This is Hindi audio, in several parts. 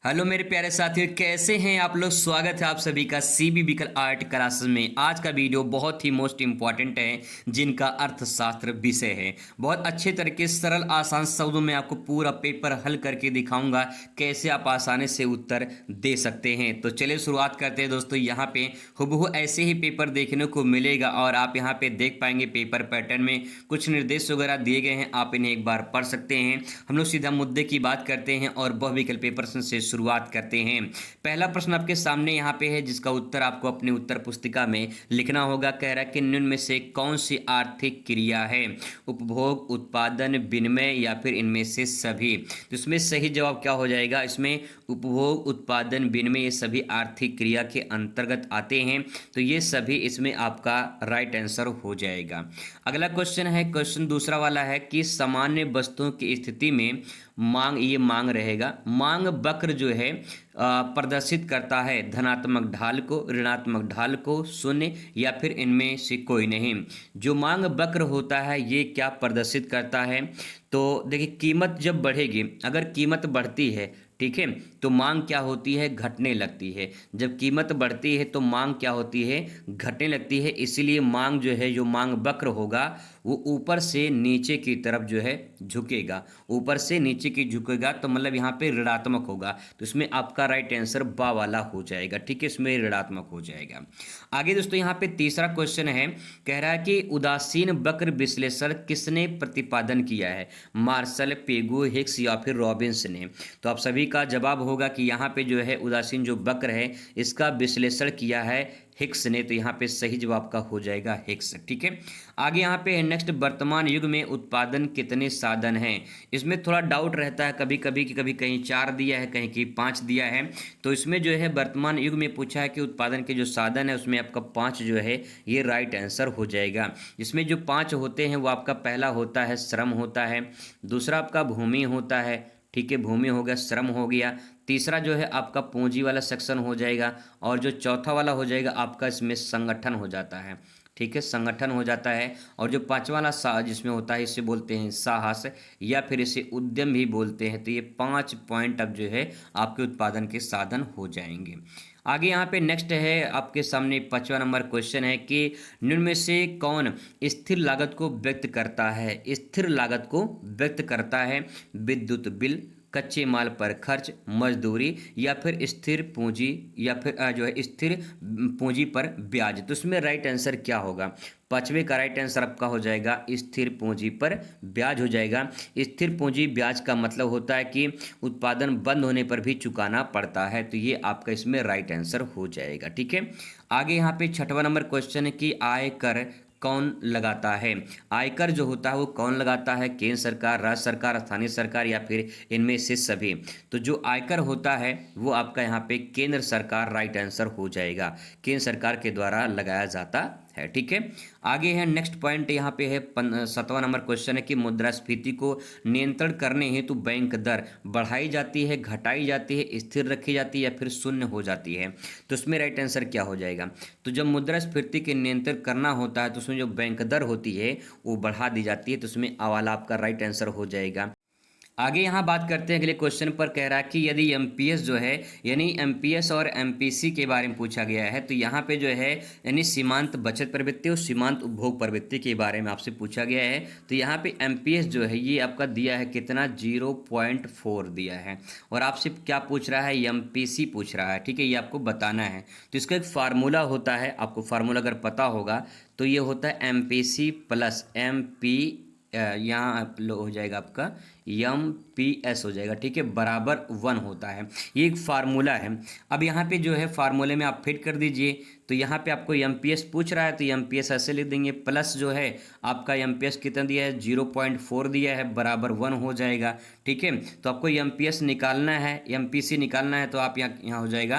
हेलो मेरे प्यारे साथियों, कैसे हैं आप लोग। स्वागत है आप सभी का सीबी विकल आर्ट क्लासेस में। आज का वीडियो बहुत ही मोस्ट इंपॉर्टेंट है, जिनका अर्थशास्त्र विषय है। बहुत अच्छे तरीके से सरल आसान शब्दों में आपको पूरा पेपर हल करके दिखाऊंगा कैसे आप आसानी से उत्तर दे सकते हैं। तो चलिए शुरुआत करते हैं दोस्तों। यहाँ पे हुबहू ऐसे ही पेपर देखने को मिलेगा और आप यहाँ पे देख पाएंगे पेपर पैटर्न में कुछ निर्देश वगैरह दिए गए हैं, आप इन्हें एक बार पढ़ सकते हैं। हम लोग सीधा मुद्दे की बात करते हैं और बहुविकल्पीय पेपर से शुरुआत करते हैं। पहला प्रश्न आपके सामने यहाँ पे है, जिसका उत्तर आपको अपनी उत्तर पुस्तिका में लिखना होगा। कह रहा है कि निम्न में से कौन सी आर्थिक क्रिया है, उपभोग, उत्पादन, विनिमय या फिर इनमें से सभी। तो इसमें सही जवाब क्या हो जाएगा। इसमें उपभोग, उत्पादन, विनिमय ये सभी आर्थिक क्रिया के अंतर्गत आते हैं, तो ये सभी इसमें आपका राइट आंसर हो जाएगा। अगला क्वेश्चन है, क्वेश्चन दूसरा वाला है कि सामान्य वस्तुओं की स्थिति में मांग, ये मांग रहेगा। मांग वक्र जो है प्रदर्शित करता है धनात्मक ढाल को, ऋणात्मक ढाल को, शून्य या फिर इनमें से कोई नहीं। जो मांग वक्र होता है ये क्या प्रदर्शित करता है। तो देखिए, कीमत जब बढ़ेगी, अगर कीमत बढ़ती है, ठीक है, तो मांग क्या होती है, घटने लगती है। जब कीमत बढ़ती है तो मांग क्या होती है, घटने लगती है। इसीलिए मांग जो है, जो मांग वक्र होगा वो ऊपर से नीचे की तरफ जो है झुकेगा, ऊपर से नीचे की झुकेगा, तो मतलब यहाँ पे ऋणात्मक होगा। तो इसमें आपका राइट आंसर बा वाला हो जाएगा, ठीक है, इसमें ऋणात्मक हो जाएगा। आगे दोस्तों यहाँ पे तीसरा क्वेश्चन है, कह रहा है कि उदासीन वक्र विश्लेषण किसने प्रतिपादन किया है, मार्शल, पेगु, हिक्स या फिर रॉबिन्स ने। तो आप सभी का जवाब होगा कि यहाँ पे जो है उदासीन जो वक्र है इसका विश्लेषण किया है हिक्स ने। तो यहाँ पे सही जवाब का हो जाएगा हिक्स, ठीक है। आगे यहाँ पे नेक्स्ट, वर्तमान युग में उत्पादन कितने साधन हैं। इसमें थोड़ा डाउट रहता है कभी कभी कि कभी कहीं 4 दिया है, कहीं 5 दिया है। तो इसमें जो है वर्तमान युग में पूछा है कि उत्पादन के जो साधन है उसमें आपका 5 जो है ये राइट आंसर हो जाएगा। इसमें जो 5 होते हैं वो आपका पहला होता है श्रम होता है, दूसरा आपका भूमि होता है, ठीक है, भूमि हो गया, श्रम हो गया, तीसरा जो है आपका पूंजी वाला सेक्शन हो जाएगा, और जो चौथा वाला हो जाएगा आपका इसमें संगठन हो जाता है, ठीक है, संगठन हो जाता है। और जो पांचवा वाला सा जिसमें होता है इसे बोलते हैं साहस या फिर इसे उद्यम भी बोलते हैं। तो ये 5 पॉइंट अब जो है आपके उत्पादन के साधन हो जाएंगे। आगे यहाँ पे नेक्स्ट है आपके सामने 5वां नंबर क्वेश्चन है कि निम्न में से कौन स्थिर लागत को व्यक्त करता है। स्थिर लागत को व्यक्त करता है विद्युत बिल, कच्चे माल पर खर्च, मजदूरी या फिर स्थिर पूंजी या फिर जो है स्थिर पूंजी पर ब्याज। तो इसमें राइट आंसर क्या होगा। 5वें का राइट आंसर आपका हो जाएगा स्थिर पूंजी पर ब्याज हो जाएगा। स्थिर पूंजी ब्याज का मतलब होता है कि उत्पादन बंद होने पर भी चुकाना पड़ता है। तो ये आपका इसमें राइट आंसर हो जाएगा, ठीक है। आगे यहाँ पे 6वां नंबर क्वेश्चन है कि आय कर कौन लगाता है। आयकर जो होता है वो कौन लगाता है, केंद्र सरकार, राज्य सरकार, स्थानीय सरकार या फिर इनमें से सभी। तो जो आयकर होता है वो आपका यहाँ पे केंद्र सरकार राइट आंसर हो जाएगा, केंद्र सरकार के द्वारा लगाया जाता है, ठीक है। आगे है नेक्स्ट पॉइंट, यहाँ पे है 7वां नंबर क्वेश्चन है कि मुद्रास्फीति को नियंत्रण करने हेतु बैंक दर बढ़ाई जाती है, घटाई जाती है, स्थिर रखी जाती है या फिर शून्य हो जाती है। तो इसमें राइट आंसर क्या हो जाएगा। तो जब मुद्रास्फीति के नियंत्रण करना होता है तो उसमें जो बैंक दर होती है वो बढ़ा दी जाती है। तो उसमें आ वाला आपका राइट आंसर हो जाएगा। आगे यहाँ बात करते हैं अगले क्वेश्चन पर। कह रहा है कि यदि एमपीएस जो है, यानी एमपीएस और एमपीसी के बारे में पूछा गया है, तो यहाँ पे जो है यानी सीमांत बचत प्रवृत्ति और सीमांत उपभोग प्रवृत्ति के बारे में आपसे पूछा गया है। तो यहाँ पे एमपीएस जो है ये आपका दिया है कितना, 0.4 दिया है। और आपसे क्या पूछ रहा है, एमपीसी पूछ रहा है, ठीक है, ये आपको बताना है। तो इसका एक फार्मूला होता है, आपको फार्मूला अगर पता होगा तो ये होता है एमपीसी प्लस एमपी, यहाँ हो जाएगा आपका एम पी एस हो जाएगा, ठीक है, बराबर 1 होता है। ये एक फार्मूला है। अब यहाँ पे जो है फार्मूले में आप फिट कर दीजिए। तो यहाँ पे आपको एम पी एस पूछ रहा है तो एम पी एस ऐसे लिख देंगे, प्लस जो है आपका एम पी एस कितना दिया है, 0.4 दिया है, बराबर 1 हो जाएगा, ठीक है। तो आपको एम पी एस निकालना है, एम पी सी निकालना है, तो आप यहाँ हो जाएगा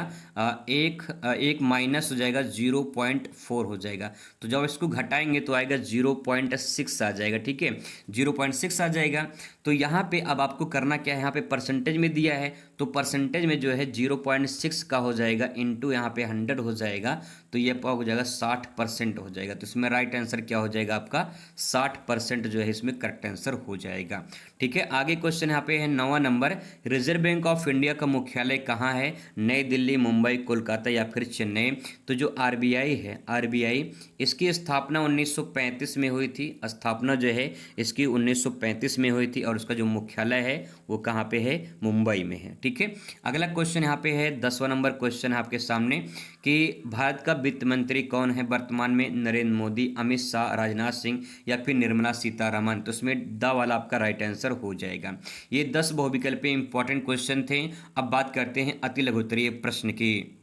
एक माइनस हो जाएगा, 0.4 हो जाएगा। तो जब इसको घटाएंगे तो आएगा 0.6 आ जाएगा, ठीक है, 0.6 आ जाएगा। तो यहाँ यहाँ पे अब आपको करना क्या है, यहाँ पे परसेंटेज में दिया है तो परसेंटेज में जो है 0.6 का हो जाएगा इंटू यहाँ पे 100 हो जाएगा, तो ये आपका हो जाएगा 60% हो जाएगा। तो इसमें राइट आंसर क्या हो जाएगा आपका 60% जो है इसमें करेक्ट आंसर हो जाएगा। ठीक है, आगे क्वेश्चन यहाँ पे है 9वां number, Reserve Bank of India का मुख्यालय कहाँ है? नई दिल्ली, मुंबई, कोलकाता या फिर चेन्नई? तो जो आरबीआई है, आरबीआई इसकी स्थापना 1935 में हुई थी, स्थापना जो है इसकी 1935 में हुई थी और उसका जो मुख्यालय है वो कहाँ पे है? मुंबई में है। ठीक है, अगला क्वेश्चन यहाँ पे है 10वां नंबर क्वेश्चन है आपके सामने कि भारत का वित्त मंत्री कौन है वर्तमान में? नरेंद्र मोदी, अमित शाह, राजनाथ सिंह या फिर निर्मला सीतारमण? तो इसमें द वाला आपका राइट आंसर हो जाएगा। ये 10 बहुविकल्पीय इंपॉर्टेंट क्वेश्चन थे। अब बात करते हैं अति लघुत्तरीय प्रश्न की।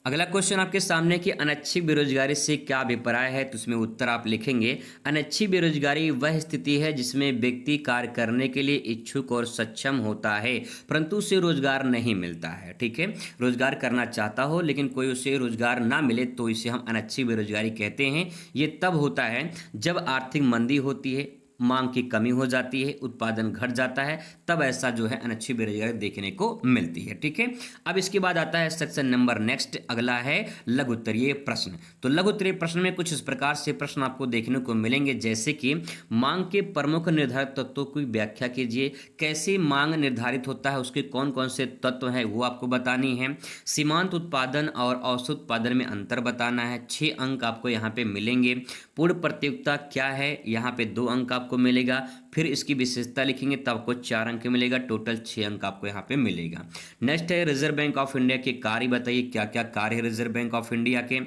अगला क्वेश्चन आपके सामने कि अनैच्छिक बेरोजगारी से क्या अभिप्राय है? तो उसमें उत्तर आप लिखेंगे, अनैच्छिक बेरोजगारी वह स्थिति है जिसमें व्यक्ति कार्य करने के लिए इच्छुक और सक्षम होता है परंतु उसे रोजगार नहीं मिलता है। ठीक है, रोजगार करना चाहता हो लेकिन कोई उसे रोजगार ना मिले तो इसे हम अनैच्छिक बेरोजगारी कहते हैं। ये तब होता है जब आर्थिक मंदी होती है, मांग की कमी हो जाती है, उत्पादन घट जाता है, तब ऐसा जो है अनैच्छिक बेरोजगारी देखने को मिलती है। ठीक है, अब इसके बाद आता है सेक्शन नंबर नेक्स्ट, अगला है लघु उत्तरीय प्रश्न। तो लघु उत्तरीय प्रश्न में कुछ इस प्रकार से प्रश्न आपको देखने को मिलेंगे, जैसे कि मांग के प्रमुख निर्धारित तत्वों की व्याख्या कीजिए, कैसे मांग निर्धारित होता है, उसके कौन कौन से तत्व हैं वो आपको बतानी है, सीमांत उत्पादन और औसत उत्पादन में अंतर बताना है। 6 अंक आपको यहाँ पे मिलेंगे। पूर्ण प्रतियोगिता क्या है, यहाँ पे 2 अंक आपको मिलेगा। फिर इसकी विशेषता लिखेंगे तब आपको 4 अंक मिलेगा, टोटल 6 अंक आपको यहाँ पे मिलेगा। नेक्स्ट है रिजर्व बैंक ऑफ इंडिया के कार्य बताइए, क्या क्या कार्य है रिजर्व बैंक ऑफ इंडिया के।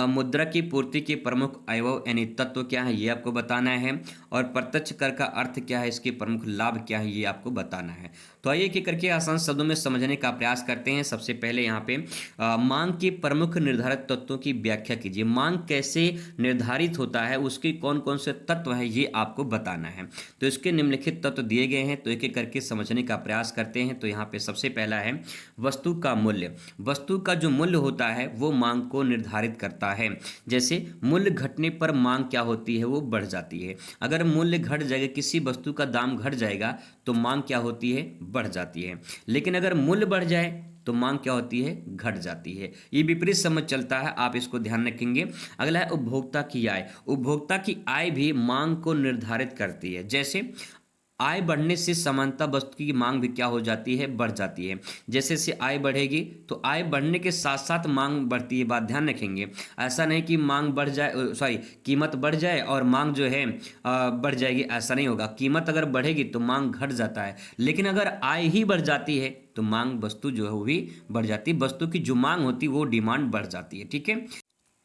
मुद्रा की पूर्ति के प्रमुख अवयव यानी तत्व क्या है ये आपको बताना है, और प्रत्यक्ष कर का अर्थ क्या है, इसके प्रमुख लाभ क्या है ये आपको बताना है। तो आइए एक करके आसान शब्दों में समझने का प्रयास करते हैं। सबसे पहले यहाँ पे मांग के प्रमुख निर्धारित तत्वों की व्याख्या कीजिए। मांग कैसे निर्धारित होता है, उसके कौन कौन से तत्व हैं ये आपको बताना है। तो इसके निम्नलिखित तत्व दिए गए हैं, तो एक एक करके समझने का प्रयास करते हैं। तो यहाँ पे सबसे पहला है वस्तु का मूल्य। वस्तु का जो मूल्य होता है वो मांग को निर्धारित करता है। जैसे मूल्य घटने पर मांग क्या होती है, वो बढ़ जाती है। अगर मूल्य घट जाएगा, किसी वस्तु का दाम घट जाएगा तो मांग क्या होती है, बढ़ जाती है। लेकिन अगर मूल्य बढ़ जाए तो मांग क्या होती है, घट जाती है। ये विपरीत समझ चलता है, आप इसको ध्यान रखेंगे। अगला है उपभोक्ता की आय। उपभोक्ता की आय भी मांग को निर्धारित करती है। जैसे आय बढ़ने से समानता वस्तु की मांग भी क्या हो जाती है, बढ़ जाती है। जैसे से आय बढ़ेगी तो आय बढ़ने के साथ साथ मांग बढ़ती है, बात ध्यान रखेंगे। ऐसा नहीं कि मांग बढ़ जाए, कीमत बढ़ जाए और मांग जो है बढ़ जाएगी, ऐसा नहीं होगा। कीमत अगर बढ़ेगी तो मांग घट जाता है, लेकिन अगर आय ही बढ़ जाती है तो मांग वस्तु जो है वो भी बढ़ जाती है। वस्तु की जो मांग होती है वो डिमांड बढ़ जाती है। ठीक है,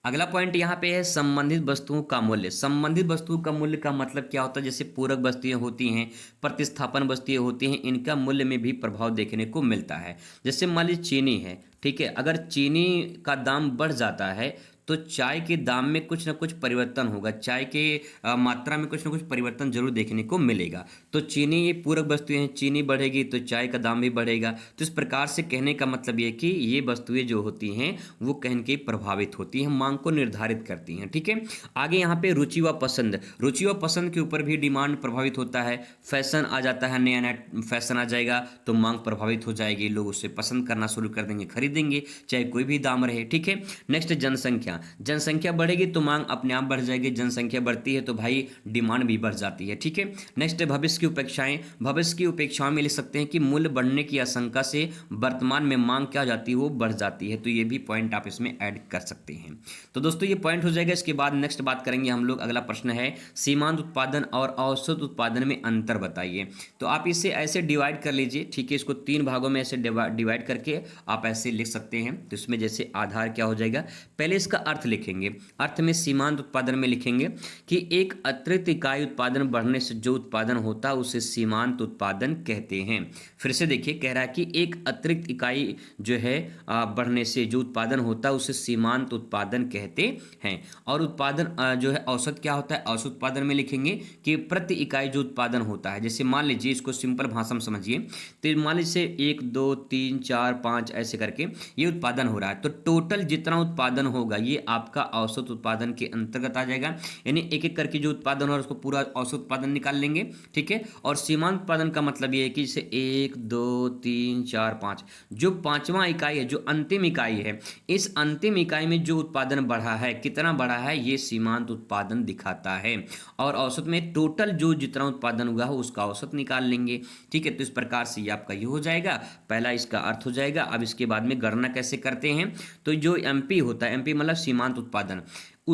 अगला पॉइंट यहाँ पे है संबंधित वस्तुओं का मूल्य। संबंधित वस्तुओं का मूल्य का मतलब क्या होता है, जैसे पूरक वस्तुएं होती हैं, प्रतिस्थापन वस्तुएं होती हैं, इनका मूल्य में भी प्रभाव देखने को मिलता है। जैसे मान लीजिए चीनी है, ठीक है, अगर चीनी का दाम बढ़ जाता है तो चाय के दाम में कुछ ना कुछ परिवर्तन होगा, चाय के मात्रा में कुछ ना कुछ परिवर्तन जरूर देखने को मिलेगा। तो चीनी ये पूरक वस्तुएं हैं, चीनी बढ़ेगी तो चाय का दाम भी बढ़ेगा। तो इस प्रकार से कहने का मतलब ये कि ये वस्तुएं जो होती हैं वो कहीं के प्रभावित होती हैं, मांग को निर्धारित करती हैं। ठीक है, आगे यहाँ पे रुचि व पसंद। रुचि व पसंद के ऊपर भी डिमांड प्रभावित होता है। फैशन आ जाता है, नया नया फैशन आ जाएगा तो मांग प्रभावित हो जाएगी, लोग उसे पसंद करना शुरू कर देंगे, खरीदेंगे चाहे कोई भी दाम रहे। ठीक है, नेक्स्ट जनसंख्या। जनसंख्या बढ़ेगी तो मांग अपने आप बढ़ जाएगी, जनसंख्या बढ़ती है तो भाई डिमांड भी बढ़ जाती है। ठीक है, नेक्स्ट है भविष्य की उपेक्षाएं। भविष्य की उपेक्षाओं में लिख सकते हैं कि मूल्य बढ़ने की आशंका से वर्तमान में मांग क्या हो जाती है, वो बढ़ जाती है। तो ये भी पॉइंट आप इसमें ऐड कर सकते हैं। तो दोस्तों ये पॉइंट हो जाएगा। इसके बाद नेक्स्ट बात करेंगे हम लोग, अगला प्रश्न है सीमांत उत्पादन और औसत उत्पादन में अंतर बताइए। तो आप इसे ऐसे डिवाइड कर लीजिए, ठीक है, इसको 3 भागों में ऐसे डिवाइड करके आप ऐसे लिख सकते हैं। तो इसमें जैसे आधार क्या हो जाएगा, पहले इसका अर्थ लिखेंगे। अर्थ में सीमांत उत्पादन में लिखेंगे कि एक अतिरिक्त इकाई उत्पादन बढ़ने से जो उत्पादन होता है उसे सीमांत उत्पादन कहते हैं। फिर से देखिए, कह रहा है कि एक अतिरिक्त इकाई जो है बढ़ने से जो उत्पादन होता है उसे सीमांत उत्पादन कहते हैं। और उत्पादन जो है औसत क्या होता है, औसत उत्पादन में लिखेंगे कि प्रति इकाई जो उत्पादन होता है। जैसे मान लीजिए, इसको सिंपल भाषा में समझिए, तो मान लीजिए 1 2 3 4 5 ऐसे करके ये उत्पादन हो रहा है, तो टोटल जितना उत्पादन होगा ये आपका औसत उत्पादन के अंतर्गत आ जाएगा। यानी एक एक करके जो उत्पादन हो उसको पूरा औसत उत्पादन निकाल लेंगे, ठीक है। और सीमांत उत्पादन का मतलब ये है कि जैसे 1 2 3 4 5, जो पांचवा इकाई है, जो अंतिम इकाई है, इस अंतिम इकाई में जो उत्पादन बढ़ा है, कितना बढ़ा है, ये सीमांत उत्पादन दिखाता है। और औसत में टोटल जो जितना उत्पादन हुआ है उसका औसत निकाल लेंगे, ठीक है। तो इस प्रकार से ये आपका ये हो जाएगा, पहला इसका अर्थ हो जाएगा। अब इसके बाद में गणना कैसे करते हैं, तो जो एमपी होता है, एमपी मतलब सीमांत उत्पादन,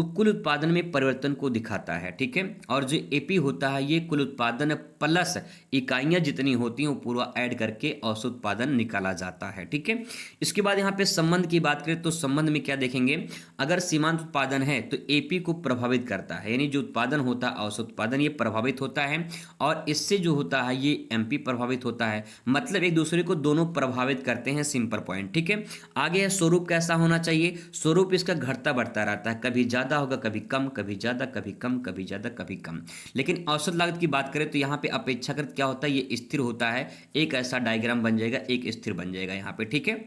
कुल उत्पादन में परिवर्तन को दिखाता है, ठीक है। और जो एपी होता है ये कुल उत्पादन प्लस इकाइयां जितनी होती हैं वो पूरा ऐड करके औसत उत्पादन निकाला जाता है, ठीक है। इसके बाद यहाँ पे संबंध की बात करें तो संबंध में क्या देखेंगे, अगर सीमांत उत्पादन है तो एपी को प्रभावित करता है, यानी जो उत्पादन होता है औसत उत्पादन ये प्रभावित होता है, और इससे जो होता है ये एमपी प्रभावित होता है। मतलब एक दूसरे को दोनों प्रभावित करते हैं, सिंपल पॉइंट, ठीक है। आगे है स्वरूप कैसा होना चाहिए, स्वरूप इसका घटता बढ़ता रहता है, कभी ज्यादा होगा कभी कम, कभी ज्यादा कभी कम, कभी ज्यादा कभी कम। लेकिन औसत लागत की बात करें तो यहाँ पे अपेक्षाकृत क्या होता है, ये स्थिर होता है। एक ऐसा डायग्राम बन जाएगा, एक स्थिर बन जाएगा यहाँ पे, ठीक है।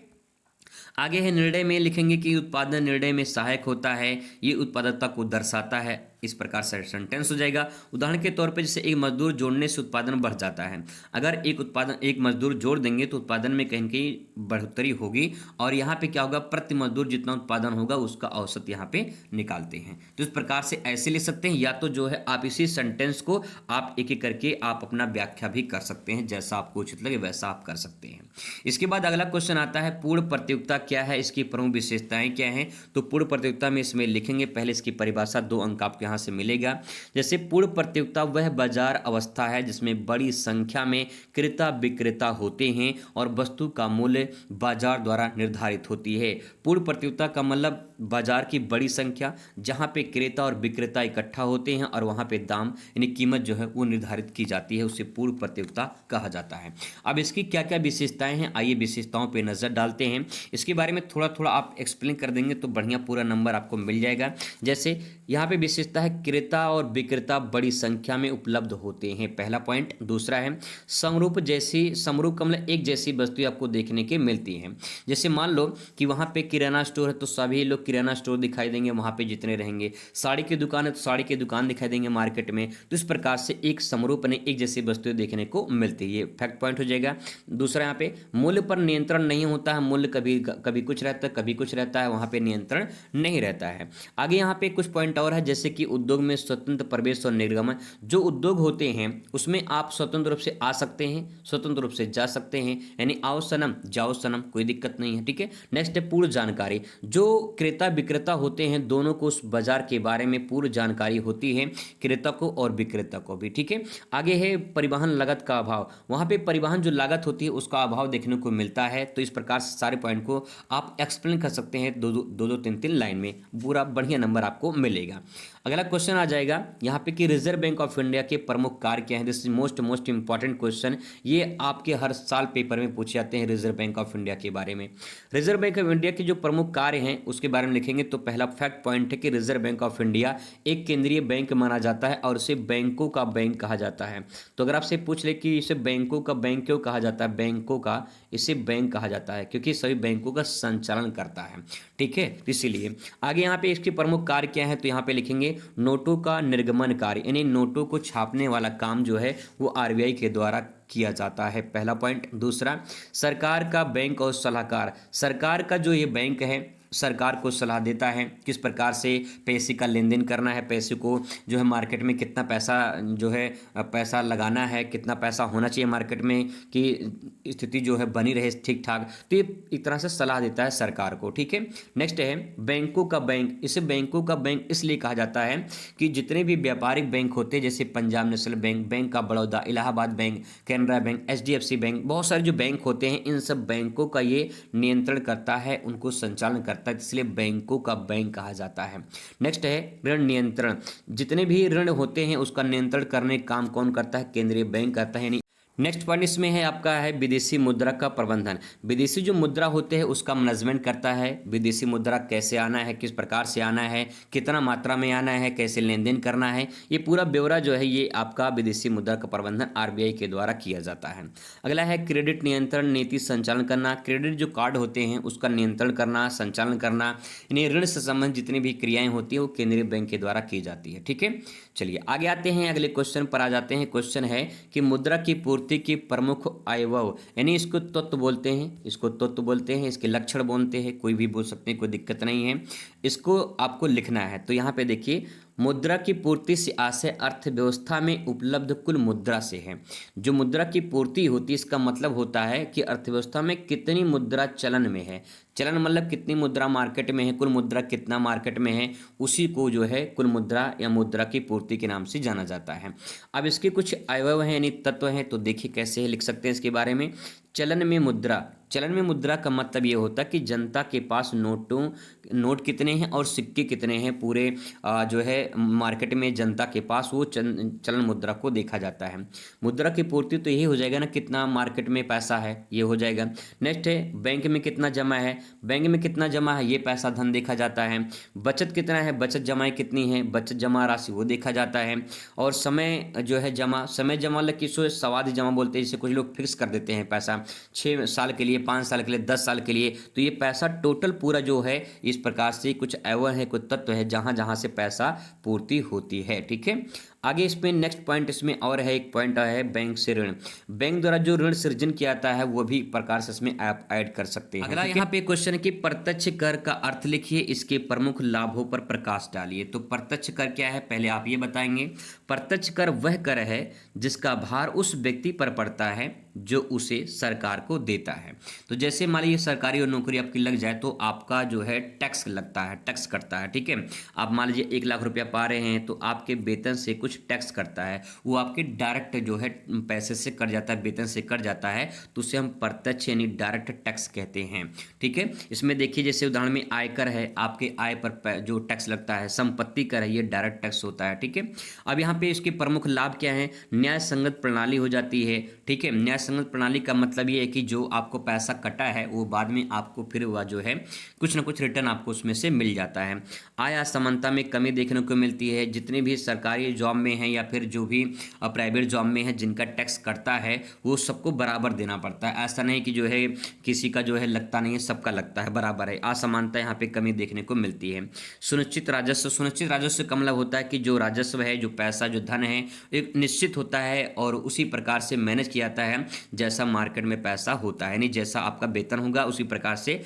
आगे है निर्णय में लिखेंगे कि उत्पादन निर्णय में सहायक होता है, ये उत्पादकता को दर्शाता है। इस प्रकार से सेंटेंस हो जाएगा। उदाहरण के तौर पे जैसे एक मजदूर जोड़ने से उत्पादन बढ़ जाता है। अगर एक मजदूर जोड़ देंगे तो उत्पादन में कहीं कहीं बढ़ोतरी होगी, और यहाँ पे क्या होगा, प्रति मजदूर जितना उत्पादन होगा उसका औसत यहाँ पे निकालते हैं। तो इस प्रकार से ऐसे ले सकते हैं, या तो जो है आप इसी सेंटेंस को आप एक एक करके आप अपना व्याख्या भी कर सकते हैं, जैसा आपको उचित लगे वैसा आप कर सकते हैं। इसके बाद अगला क्वेश्चन आता है पूर्ण प्रतियोगिता क्या है, इसकी प्रमुख विशेषताएं क्या हैं। तो पूर्ण प्रतियोगिता में इसमें लिखेंगे, पहले इसकी परिभाषा 2 अंक आपको यहाँ से मिलेगा। जैसे पूर्ण प्रतियोगिता वह बाजार अवस्था है जिसमें बड़ी संख्या में क्रेता विक्रेता होते हैं और वस्तु का मूल्य बाजार द्वारा निर्धारित होती है। पूर्ण प्रतियोगिता का मतलब बाजार की बड़ी संख्या, जहां पे क्रेता और विक्रेता इकट्ठा होते हैं और वहां पे दाम यानी कीमत जो है वो निर्धारित की जाती है, उसे पूर्ण प्रतियोगिता कहा जाता है। अब इसकी क्या क्या विशेषताएं हैं, आइए विशेषताओं पे नजर डालते हैं। इसके बारे में थोड़ा थोड़ा आप एक्सप्लेन कर देंगे तो बढ़िया पूरा नंबर आपको मिल जाएगा। जैसे यहाँ पे विशेषता है क्रेता और विक्रेता बड़ी संख्या में उपलब्ध होते हैं, पहला पॉइंट। दूसरा है समरूप का मतलब एक जैसी वस्तुएं आपको देखने के मिलती हैं। जैसे मान लो कि वहाँ पे किराना स्टोर है तो सभी लोग किराना स्टोर दिखाई देंगे वहाँ पे जितने रहेंगे, साड़ी की दुकान है तो साड़ी की दुकान दिखाई देंगे मार्केट में। तो इस प्रकार से एक समरूप ने एक जैसी वस्तुएं देखने को मिलती है, ये फैक्ट पॉइंट हो जाएगा। दूसरा यहाँ पे मूल्य पर नियंत्रण नहीं होता है, मूल्य कभी कभी कुछ रहता है कभी कुछ रहता है, वहाँ पे नियंत्रण नहीं रहता है। आगे यहाँ पे कुछ पॉइंट और है, जैसे कि उद्योग में स्वतंत्र प्रवेश और निर्गमन। जो उद्योग होते हैं उसमें आप स्वतंत्र रूप से आ सकते हैं, स्वतंत्र रूप से जा सकते हैं, यानी आओ सनम जाओ सनम, कोई दिक्कत नहीं है, ठीक है। नेक्स्ट है पूर्ण जानकारी। जो क्रेता विक्रेता होते हैं दोनों को उस बाजार के बारे में पूर्ण जानकारी होती है, क्रेता को और विक्रेता को भी, ठीक है। आगे है परिवहन लागत का अभाव। वहां पे परिवहन जो लागत होती है उसका अभाव देखने को मिलता है। तो इस प्रकार से सारे पॉइंट को आप एक्सप्लेन कर सकते हैं दो 3 लाइन में, पूरा बढ़िया नंबर आपको मिलेगा। अगला क्वेश्चन आ जाएगा यहाँ पे कि रिजर्व बैंक ऑफ इंडिया के प्रमुख कार्य क्या है। This is most important question, ये आपके हर साल पेपर में पूछे जाते हैं रिजर्व बैंक ऑफ इंडिया के बारे में। रिजर्व बैंक ऑफ इंडिया के जो प्रमुख कार्य हैं उसके बारे में लिखेंगे। तो पहला फैक्ट पॉइंट है कि रिजर्व बैंक ऑफ इंडिया एक केंद्रीय बैंक माना जाता है और इसे बैंकों का बैंक कहा जाता है। तो अगर आपसे पूछ ले कि इसे बैंकों का बैंक क्यों कहा जाता है, बैंकों का इसे बैंक कहा जाता है क्योंकि सभी बैंकों का संचालन करता है, ठीक है, इसीलिए। आगे यहाँ पे इसके प्रमुख कार्य क्या है, तो यहाँ पे लिखेंगे नोटों का निर्गमन कार्य, यानी नोटों को छापने वाला काम जो है वो आरबीआई के द्वारा किया जाता है, पहला पॉइंट। दूसरा सरकार का बैंक और सलाहकार। सरकार का जो ये बैंक है सरकार को सलाह देता है किस प्रकार से पैसे का लेन देन करना है, पैसे को जो है मार्केट में कितना पैसा जो है पैसा लगाना है, कितना पैसा होना चाहिए मार्केट में कि स्थिति जो है बनी रहे ठीक ठाक। तो ये एक तरह से सलाह देता है सरकार को, ठीक है। नेक्स्ट है बैंकों का बैंक। इसे बैंकों का बैंक इसलिए कहा जाता है कि जितने भी व्यापारिक बैंक होते हैं जैसे Punjab national bank, bank of Baroda, Allahabad bank, Canara bank, HDFC bank, बहुत सारे जो बैंक होते हैं इन सब बैंकों का ये नियंत्रण करता है, उनको संचालन करता है, इसलिए बैंकों का बैंक कहा जाता है। नेक्स्ट है ऋण नियंत्रण। जितने भी ऋण होते हैं उसका नियंत्रण करने का काम कौन करता है, केंद्रीय बैंक करता है, यानी नेक्स्ट पॉइंट इसमें है आपका है विदेशी मुद्रा का प्रबंधन। विदेशी जो मुद्रा होते हैं उसका मैनेजमेंट करता है। विदेशी मुद्रा कैसे आना है, किस प्रकार से आना है, कितना मात्रा में आना है, कैसे लेन देन करना है, ये पूरा ब्यौरा जो है ये आपका विदेशी मुद्रा का प्रबंधन आरबीआई के द्वारा किया जाता है। अगला है क्रेडिट नियंत्रण नीति संचालन करना। क्रेडिट जो कार्ड होते हैं उसका नियंत्रण करना, संचालन करना, इन्हें ऋण से संबंधित जितनी भी क्रियाएं होती है वो केंद्रीय बैंक के द्वारा की जाती है। ठीक है, चलिए आगे आते हैं, अगले क्वेश्चन पर आ जाते हैं। क्वेश्चन है कि मुद्रा की पूर्ति की प्रमुख अवयव, यानी इसको तत्व बोलते हैं, इसको तत्व बोलते हैं, इसके लक्षण बोलते हैं, कोई भी बोल सकते हैं, कोई दिक्कत नहीं है। इसको आपको लिखना है। तो यहाँ पे देखिए, मुद्रा की पूर्ति से आशय अर्थव्यवस्था में उपलब्ध कुल मुद्रा से है। जो मुद्रा की पूर्ति होती है इसका मतलब होता है कि अर्थव्यवस्था में कितनी मुद्रा चलन में है। चलन मतलब कितनी मुद्रा मार्केट में है, कुल मुद्रा कितना मार्केट में है, उसी को जो है कुल मुद्रा या मुद्रा की पूर्ति के नाम से जाना जाता है। अब इसके कुछ अवयव हैं यानी तत्व हैं, तो देखिए कैसे लिख सकते हैं इसके बारे में। चलन में मुद्रा, चलन में मुद्रा का मतलब ये होता है कि जनता के पास नोट कितने हैं और सिक्के कितने हैं पूरे जो है मार्केट में जनता के पास, वो चलन मुद्रा को देखा जाता है। मुद्रा की पूर्ति तो यही हो जाएगा ना, कितना मार्केट में पैसा है ये हो जाएगा। नेक्स्ट है बैंक में कितना जमा है, बैंक में कितना जमा है ये पैसा धन देखा जाता है। बचत कितना है, बचत जमाएं कितनी है, बचत जमा राशि वो देखा जाता है। और समय जो है जमा, समय जमा मतलब किसको सावधि जमा बोलते हैं, जिसे कुछ लोग फिक्स कर देते हैं पैसा 6 साल के लिए, 5 साल के लिए, 10 साल के लिए। तो ये पैसा टोटल पूरा जो है इस प्रकार से कुछ अवयव है, कुछ तत्व है जहां जहां से पैसा पूर्ति होती है। ठीक है, आगे इसमें नेक्स्ट पॉइंट इसमें और है, एक पॉइंट है बैंक से ऋण। बैंक द्वारा जो ऋण सृजन किया जाता है वो भी प्रकार से इसमें आप ऐड कर सकते हैं। अगला यहाँ पे क्वेश्चन है कि प्रत्यक्ष कर का अर्थ लिखिए, इसके प्रमुख लाभों पर प्रकाश डालिए। तो प्रत्यक्ष कर क्या है पहले आप ये बताएंगे। प्रत्यक्ष कर वह कर है जिसका भार उस व्यक्ति पर पड़ता है जो उसे सरकार को देता है। तो जैसे मान लीजिए सरकारी और नौकरी आपकी लग जाए तो आपका जो है टैक्स लगता है, टैक्स करता है। ठीक है, आप मान लीजिए 1 लाख रुपया पा रहे हैं तो आपके वेतन से कुछ टैक्स करता है, वो आपके डायरेक्ट जो है पैसे से कट जाता है, वेतन से कट जाता है, तो उसे हम प्रत्यक्ष यानी डायरेक्ट टैक्स कहते हैं। ठीक है, इसमें देखिए जैसे उदाहरण में आयकर है, आपके आय पर जो टैक्स लगता है, संपत्ति कर है, ये डायरेक्ट टैक्स होता है। ठीक है, अब यहाँ पे इसके प्रमुख लाभ क्या है, न्याय संगत प्रणाली हो जाती है। ठीक है, न्याय संगत प्रणाली का मतलब ये है कि जो आपको पैसा कटा है वो बाद में आपको फिर वह जो है कुछ ना कुछ रिटर्न आपको उसमें से मिल जाता है। आय असमानता में कमी देखने को मिलती है। जितने भी सरकारी जॉब में हैं या फिर जो भी प्राइवेट जॉब में है जिनका टैक्स कटता है वो सबको बराबर देना पड़ता है। ऐसा नहीं कि जो है किसी का जो है लगता नहीं है, सबका लगता है, बराबर है। असमानता यहाँ पे कमी देखने को मिलती है। सुनिश्चित राजस्व, सुनिश्चित राजस्व का मतलब होता है कि जो राजस्व है, जो पैसा, जो धन है, एक निश्चित होता है और उसी प्रकार से मैनेज किया जाता है जैसा मार्केट में पैसा होता है। यानी जैसा आपका वेतन होगा उसी प्रकार से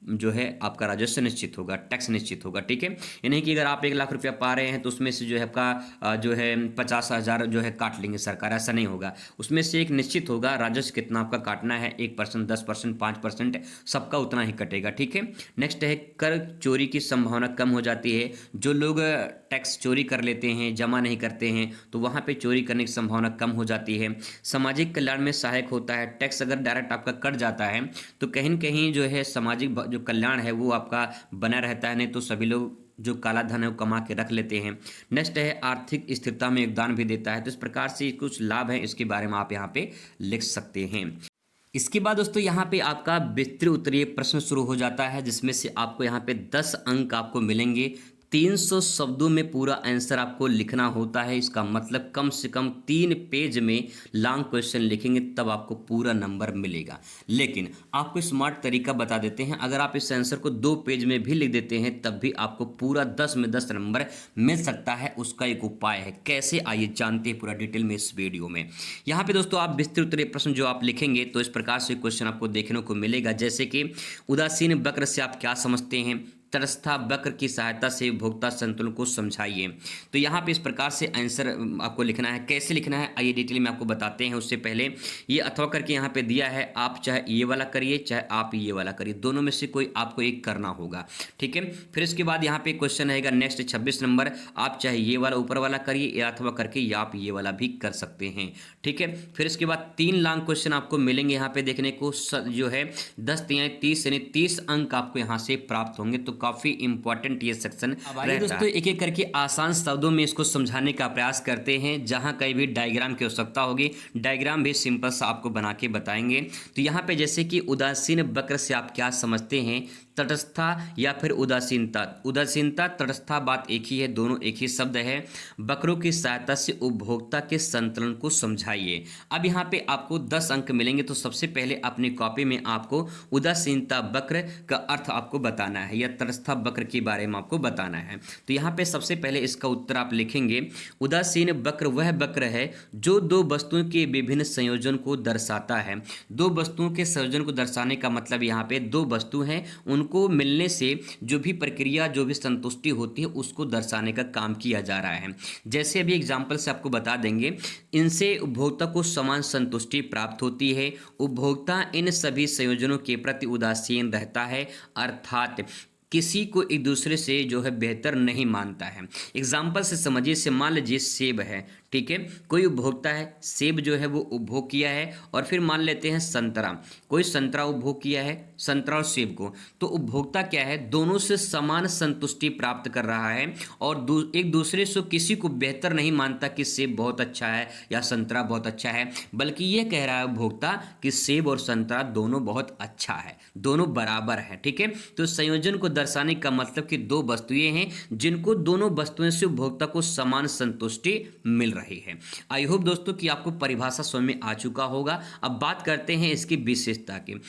जो है आपका राजस्व निश्चित होगा, टैक्स निश्चित होगा। ठीक है, यानी कि अगर आप 1 लाख रुपया पा रहे हैं तो उसमें से जो है आपका जो है 50,000 जो है काट लेंगे सरकार, ऐसा नहीं होगा। उसमें से एक निश्चित होगा राजस्व कितना आपका काटना है, 1%, 10%, 5%, सबका उतना ही कटेगा। ठीक है, नेक्स्ट है कर चोरी की संभावना कम हो जाती है। जो लोग टैक्स चोरी कर लेते हैं, जमा नहीं करते हैं, तो वहाँ पे चोरी करने की संभावना कम हो जाती है। सामाजिक कल्याण में सहायक होता है। टैक्स अगर डायरेक्ट आपका कट जाता है तो कहीं न कहीं जो है सामाजिक जो कल्याण है वो आपका बना रहता है, नहीं तो सभी लोग जो काला धन है वो कमा के रख लेते हैं। नेक्स्ट है आर्थिक स्थिरता में योगदान भी देता है। तो इस प्रकार से कुछ लाभ हैं, इसके बारे में आप यहाँ पे लिख सकते हैं। इसके बाद दोस्तों यहाँ पे आपका विस्तृत उत्तरीय प्रश्न शुरू हो जाता है जिसमें से आपको यहाँ पे 10 अंक आपको मिलेंगे। 300 शब्दों में पूरा आंसर आपको लिखना होता है। इसका मतलब कम से कम 3 पेज में लॉन्ग क्वेश्चन लिखेंगे तब आपको पूरा नंबर मिलेगा। लेकिन आपको स्मार्ट तरीका बता देते हैं, अगर आप इस आंसर को 2 पेज में भी लिख देते हैं तब भी आपको पूरा 10 में 10 नंबर मिल सकता है। उसका एक उपाय है, कैसे आइए जानते हैं पूरा डिटेल में इस वीडियो में। यहाँ पे दोस्तों आप विस्तृत उत्तरीय प्रश्न जो आप लिखेंगे तो इस प्रकार से क्वेश्चन आपको देखने को मिलेगा, जैसे कि उदासीन वक्र से आप क्या समझते हैं, तटस्थता वक्र की सहायता से उपभोक्ता संतुलन को समझाइए। तो यहाँ पे इस प्रकार से आंसर आपको लिखना है। कैसे लिखना है आइए डिटेल में आपको बताते हैं। उससे पहले ये अथवा करके यहाँ पे दिया है, आप चाहे ये वाला करिए चाहे आप ये वाला करिए, दोनों में से कोई आपको एक करना होगा। ठीक है, फिर इसके बाद यहाँ पे क्वेश्चन रहेगा नेक्स्ट 26 नंबर, आप चाहे ये वाला ऊपर वाला करिए या अथवा करके या आप ये वाला भी कर सकते हैं। ठीक है, फिर इसके बाद 3 लॉन्ग क्वेश्चन आपको मिलेंगे यहाँ पे देखने को, जो है 10 × 30 यानी 30 अंक आपको यहाँ से प्राप्त होंगे। तो काफ़ी इंपॉर्टेंट ये सेक्शन रहता है। दोस्तों एक एक करके आसान शब्दों में इसको समझाने का प्रयास करते हैं। जहाँ कहीं भी डायग्राम की आवश्यकता होगी, डायग्राम भी सिंपल सा आपको बना के बताएंगे। तो यहाँ पे जैसे कि उदासीन वक्र से आप क्या समझते हैं, तटस्थता या फिर उदासीनता। उदासीनता तटस्थता बात एक ही है, दोनों एक ही शब्द है। वक्रों की सहायता से उपभोक्ता के संतुलन को समझाइए। अब यहाँ पे आपको 10 अंक मिलेंगे। तो सबसे पहले अपनी कॉपी में आपको उदासीनता वक्र का अर्थ आपको बताना है या तटस्थता वक्र के बारे में आपको बताना है। तो यहाँ पे सबसे पहले इसका उत्तर आप लिखेंगे, उदासीन वक्र वह वक्र है जो दो वस्तुओं के विभिन्न संयोजन को दर्शाता है। दो वस्तुओं के संयोजन को दर्शाने का मतलब यहाँ पे दो वस्तु हैं, उनको मिलने से जो भी प्रक्रिया, जो भी संतुष्टि होती है, उसको दर्शाने का काम किया जा रहा है। जैसे अभी एग्जाम्पल से आपको बता देंगे, इनसे उपभोक्ता को समान संतुष्टि प्राप्त होती है। उपभोक्ता इन सभी संयोजनों के प्रति उदासीन रहता है, अर्थात किसी को एक दूसरे से जो है बेहतर नहीं मानता है। एग्जाम्पल से समझिए, से मान लीजिए सेब है, ठीक है, कोई उपभोक्ता है, सेब जो है वो उपभोग किया है, और फिर मान लेते हैं संतरा, कोई संतरा उपभोग किया है, संतरा और सेब को। तो उपभोक्ता क्या है, दोनों से समान संतुष्टि प्राप्त कर रहा है और एक दूसरे से किसी को बेहतर नहीं मानता कि सेब बहुत अच्छा है या संतरा बहुत अच्छा है, बल्कि ये कह रहा है उपभोक्ता कि सेब और संतरा दोनों बहुत अच्छा है, दोनों बराबर है। ठीक है, तो संयोजन को दर्शाने का मतलब कि दो वस्तुएं हैं जिनको दोनों वस्तुओं से उपभोक्ता को समान संतुष्टि मिल रही है। आई होप दोस्तों कि आपको परिभाषा समझ में आ चुका होगा। अब बात करते हैं इसकी विशेषता की।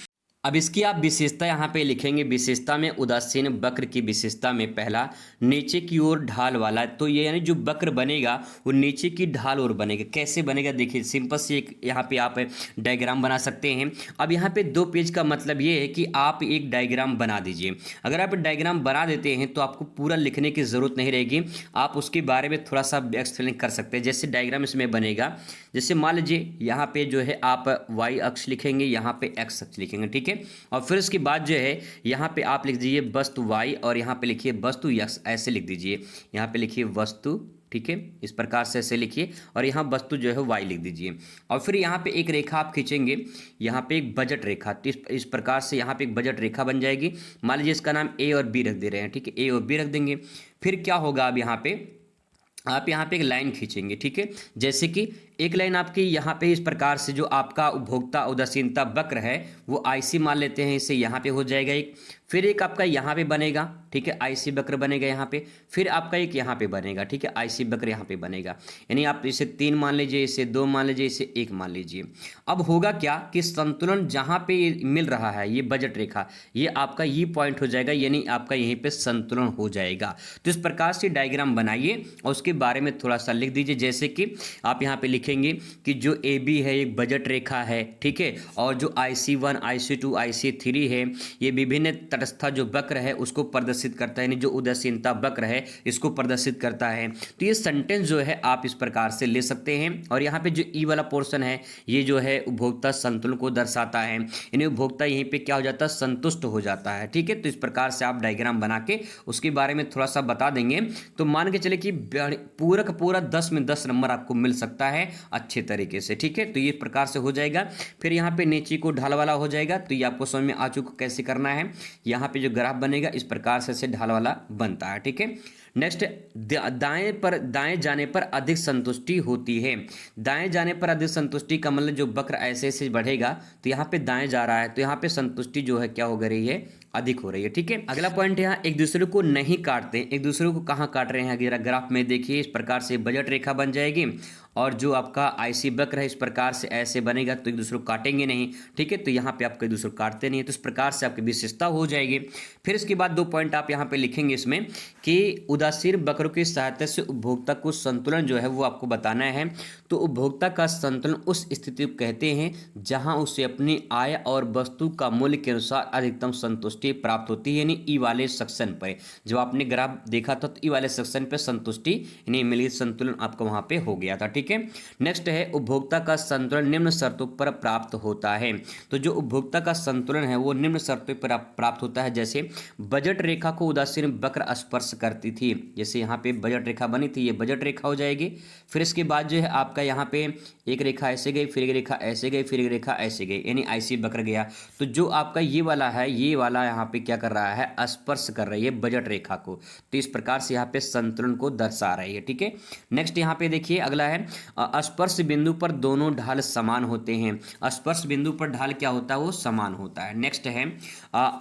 अब इसकी आप विशेषता यहाँ पे लिखेंगे। विशेषता में उदासीन वक्र की विशेषता में पहला, नीचे की ओर ढाल वाला। तो ये यानी जो वक्र बनेगा वो नीचे की ढाल ओर बनेगा। कैसे बनेगा देखिए, सिंपल से एक यहाँ पे आप डायग्राम बना सकते हैं। अब यहाँ पे 2 पेज का मतलब ये है कि आप एक डायग्राम बना दीजिए। अगर आप डायग्राम बना देते हैं तो आपको पूरा लिखने की ज़रूरत नहीं रहेगी, आप उसके बारे में थोड़ा सा एक्सप्लेन कर सकते हैं। जैसे डायग्राम इसमें बनेगा, जैसे मान लीजिए यहाँ पे जो है आप वाई अक्ष लिखेंगे, यहाँ पे एक्स अक्ष लिखेंगे, ठीक है। और फिर उसके बाद जो है यहाँ पे आप लिख दीजिए वस्तु वाई और यहाँ पे लिखिए वस्तु एक्स, ऐसे लिख दीजिए। यहाँ पे लिखिए वस्तु, ठीक है, इस प्रकार से ऐसे लिखिए, और यहाँ वस्तु जो है वाई लिख दीजिए। और फिर यहाँ पे एक रेखा आप खींचेंगे, यहाँ पे एक बजट रेखा। तो इस प्रकार से यहाँ पे एक बजट रेखा बन जाएगी। मान लीजिए इसका नाम ए और बी रख दे रहे हैं, ठीक है, ए और बी रख देंगे। फिर क्या होगा, अब यहाँ पे आप यहाँ पे एक लाइन खींचेंगे, ठीक है। जैसे कि एक लाइन आपकी यहाँ पे इस प्रकार से, जो आपका उपभोक्ता उदासीनता वक्र है वो आईसी मान लेते हैं, इसे यहाँ पे हो जाएगा एक। फिर एक आपका यहाँ पे बनेगा, ठीक है, आईसी वक्र बनेगा यहाँ पे। फिर आपका एक यहाँ पे बनेगा, ठीक है, आईसी वक्र यहाँ पे बनेगा। यानी आप इसे 3 मान लीजिए, इसे 2 मान लीजिए, इसे 1 मान लीजिए। अब होगा क्या कि संतुलन जहाँ पे मिल रहा है, ये बजट रेखा, ये आपका ये पॉइंट हो जाएगा, यानी आपका यहीं पे संतुलन हो जाएगा। तो इस प्रकार से डायग्राम बनाइए और उसके बारे में थोड़ा सा लिख दीजिए। जैसे कि आप यहाँ पे लिखेंगे कि जो ए बी है एक बजट रेखा है, ठीक है, और जो IC1, IC2, IC3 है ये विभिन्न तटस्थ जो वक्र है उसको प्रदर्शित करता है, यानी जो उदासीनता वक्र है इसको प्रदर्शित करता है। तो ये सेंटेंस जो है आप इस प्रकार से ले सकते हैं। और यहाँ पे जो ई वाला पोर्शन है ये जो है उपभोक्ता संतुलन को दर्शाता है, यानी उपभोक्ता यहीं पे क्या हो जाता है, संतुष्ट हो जाता है। ठीक है, तो इस प्रकार से आप डायग्राम बना के उसके बारे में थोड़ा सा बता देंगे तो मान के चले कि पूरा 10 में 10 नंबर आपको मिल सकता है अच्छे तरीके से। ठीक है, तो ये प्रकार से हो जाएगा। फिर यहाँ पे नीचे को ढाल वाला हो जाएगा, तो ये आपको समझ में आ चुका कैसे करना है। यहाँ पे जो ग्राफ बनेगा इस प्रकार से ढाल वाला बनता है। ठीक है, नेक्स्ट, दाएं जाने पर अधिक संतुष्टि होती है। दाएं जाने पर अधिक संतुष्टि का मतलब जो वक्र ऐसे ऐसे बढ़ेगा तो यहाँ पे दाएं जा रहा है, तो यहाँ पे संतुष्टि जो है क्या हो रही है, अधिक हो रही है। ठीक है, अगला पॉइंट यहाँ, एक दूसरे को नहीं काटते। एक दूसरे को कहाँ काट रहे हैं, अगर ग्राफ में देखिए इस प्रकार से बजट रेखा बन जाएगी और जो आपका आईसी वक्र है इस प्रकार से ऐसे बनेगा, तो एक दूसरे को काटेंगे नहीं। ठीक है, तो यहाँ पे आप एक दूसरे को काटते नहीं है, तो इस प्रकार से आपकी विशेषता हो जाएगी। फिर इसके बाद 2 पॉइंट आप यहाँ पे लिखेंगे इसमें कि उदासीन वक्रों की सहायता से उपभोक्ता को संतुलन जो है वो आपको बताना है। तो उपभोक्ता का संतुलन उस स्थिति को कहते हैं जहाँ उसे अपनी आय और वस्तु का मूल्य के अनुसार अधिकतम संतुष्टि प्राप्त होती है। यानी ई वाले सेक्शन पर जब आपने ग्राफ देखा था तो ई वाले सेक्शन पर संतुष्टि यानी मिली, संतुलन आपका वहाँ पे हो गया था। ठीक ठीक है। नेक्स्ट है उपभोक्ता का संतुलन निम्न शर्तों पर प्राप्त होता है। तो जो उपभोक्ता का संतुलन है वो निम्न शर्तों पर प्राप्त होता है, जैसे बजट रेखा को उदासीन वक्र स्पर्श करती थी। जैसे यहाँ पे बजट रेखा बनी थी, ये बजट रेखा हो जाएगी। फिर इसके बाद जो है आपका यहाँ पे एक रेखा ऐसे गई, फिर एक रेखा ऐसे गई, फिर एक रेखा ऐसे गई, यानी ऐसी वक्र गया। तो जो आपका ये वाला है, ये वाला यहाँ पे क्या कर रहा है, स्पर्श कर रही है बजट रेखा को। तो इस प्रकार से यहाँ पे संतुलन को दर्शा रही है, ठीक है। नेक्स्ट यहाँ पे देखिए अगला है स्पर्श बिंदु पर दोनों ढाल समान होते हैं। स्पर्श बिंदु पर ढाल क्या होता है, वो समान होता है। नेक्स्ट है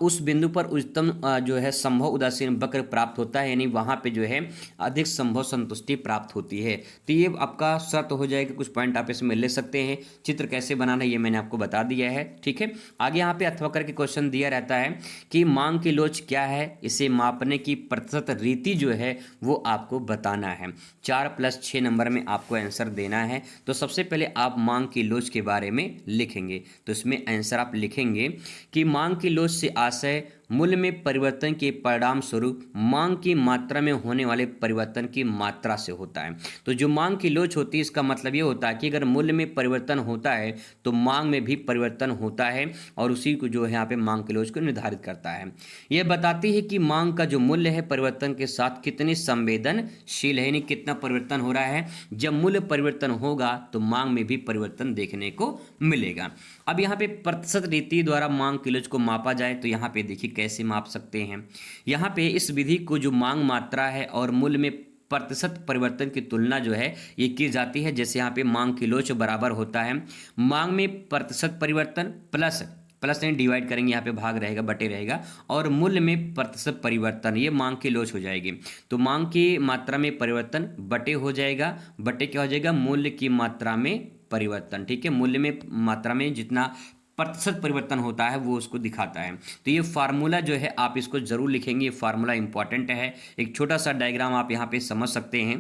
उस बिंदु पर उच्चतम जो है संभव उदासीन वक्र प्राप्त होता है, यानी वहां पे जो है अधिक संभव संतुष्टि प्राप्त होती है। तो ये आपका शर्त हो जाएगा। कुछ पॉइंट आप इसमें ले सकते हैं। चित्र कैसे बनाना है ये मैंने आपको बता दिया है, ठीक है। आगे यहाँ पे अथवा करके क्वेश्चन दिया रहता है कि मांग की लोच क्या है, इसे मापने की प्रतिशत रीति जो है वो आपको बताना है। 4+6 नंबर में आपको आंसर देना है। तो सबसे पहले आप मांग की लोच के बारे में लिखेंगे। तो इसमें आंसर आप लिखेंगे कि मांग की लोच से आशय मूल्य में परिवर्तन के परिणाम स्वरूप मांग की मात्रा में होने वाले परिवर्तन की मात्रा से होता है। तो जो मांग की लोच होती है इसका मतलब ये होता है कि अगर मूल्य में परिवर्तन होता है तो मांग में भी परिवर्तन होता है, और उसी को जो है यहाँ पे मांग की लोच को निर्धारित करता है। यह बताती है कि मांग का जो मूल्य है परिवर्तन के साथ कितनी संवेदनशील है, यानी कितना परिवर्तन हो रहा है। जब मूल्य परिवर्तन होगा तो मांग में भी परिवर्तन देखने को मिलेगा। अब यहाँ पे प्रतिशत रीति द्वारा मांग की लोच को मापा जाए तो यहाँ पे देखिए कैसे माप सकते हैं। यहाँ पे इस विधि को जो मांग मात्रा है और मूल्य में प्रतिशत परिवर्तन की तुलना जो है ये की जाती है। जैसे यहाँ पे मांग की लोच बराबर होता है मांग में प्रतिशत परिवर्तन प्लस नहीं डिवाइड करेंगे, यहाँ पे भाग रहेगा, बटे रहेगा, और मूल्य में प्रतिशत परिवर्तन, ये मांग की लोच हो जाएगी। तो मांग की मात्रा में परिवर्तन बटे हो जाएगा, बटे क्या हो जाएगा, मूल्य की मात्रा में परिवर्तन, ठीक है। मूल्य में मात्रा में जितना प्रतिशत परिवर्तन होता है वो उसको दिखाता है। तो ये फार्मूला जो है आप इसको जरूर लिखेंगे, ये फार्मूला इंपॉर्टेंट है। एक छोटा सा डायग्राम आप यहाँ पे समझ सकते हैं।